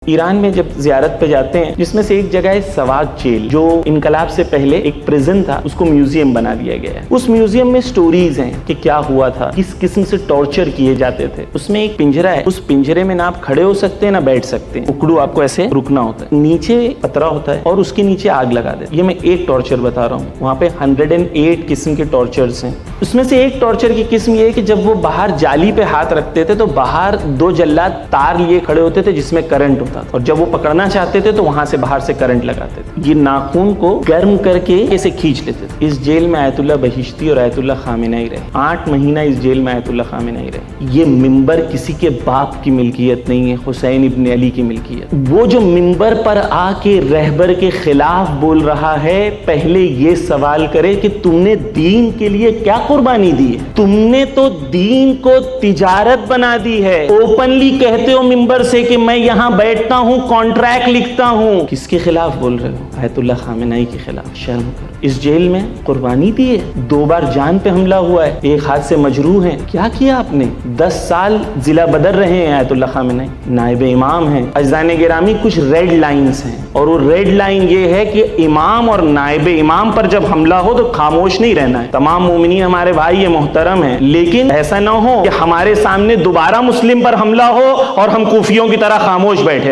ایران میں جب زیارت پہ جاتے ہیں، جس میں سے ایک جگہ ہے سواک جیل، جو انقلاب سے پہلے ایک پریزن تھا، اس کو میوزیم بنا دیا گیا ہے۔ اس میوزیم میں سٹوریز ہیں کہ کیا ہوا تھا، کس قسم سے ٹارچر کیے جاتے تھے۔ اس میں ایک پنجرہ ہے، اس پنجرے میں نہ آپ کھڑے ہو سکتے ہیں نہ بیٹھ سکتے ہیں، اکڑو آپ کو ایسے رکنا ہوتا ہے، نیچے پترا ہوتا ہے اور اس کے نیچے آگ لگا دیتے۔ یہ میں ایک ٹارچر بتا رہا ہوں، وہاں پہ 108 قسم کے ٹارچرز ہیں۔ اس میں سے ایک ٹارچر کی قسم یہ ہے کہ جب وہ باہر جالی پہ ہاتھ رکھتے تھے تو باہر 2 جلاد تار لیے کھڑے ہوتے تھے جس میں کرنٹ ہوتا تھا، اور جب وہ پکڑنا چاہتے تھے تو وہاں سے باہر سے کرنٹ لگاتے تھے۔ یہ ناخون کو گرم کر کے اسے کھینچ لیتے تھے۔ اس جیل میں آیت اللہ بہشتی اور آیت اللہ خامنہئی رہے، 8 مہینہ اس جیل میں آیت اللہ خامنہئی رہے۔ یہ ممبر کسی کے باپ کی ملکیت نہیں ہے، حسین ابن علی کی ملکیت۔ وہ جو ممبر پر آ کے رہبر کے خلاف بول رہا ہے، پہلے یہ سوال کرے کہ تم نے دین کے لیے کیا قربانی دی ہے؟ تم نے تو دین کو تجارت بنا دی ہے۔ اوپنلی کہتے ہو ممبر سے کہ میں یہاں بیٹھتا ہوں، کانٹریکٹ لکھتا ہوں۔ کس کے خلاف بول رہے ہو؟ آیت اللہ خامنہئی کے خلاف۔ شرم کرو۔ اس جیل میں قربانی دی ہے، 2 بار جان پہ حملہ ہوا ہے، 1 ہاتھ سے مجروح ہیں۔ کیا کیا آپ نے؟ 10 سال ضلع بدر رہے ہیں آیت اللہ خامنہئی، نائب امام ہیں۔ اجزان گرامی، کچھ ریڈ لائنز ہیں، اور وہ ریڈ لائن یہ ہے کہ امام اور نائب امام پر جب حملہ ہو تو خاموش نہیں رہنا ہے۔ تمام مومنین ہمارے بھائی محترم ہیں، لیکن ایسا نہ ہو کہ ہمارے سامنے دوبارہ مسلم پر حملہ ہو اور ہم کوفیوں کی طرح خاموش بیٹھے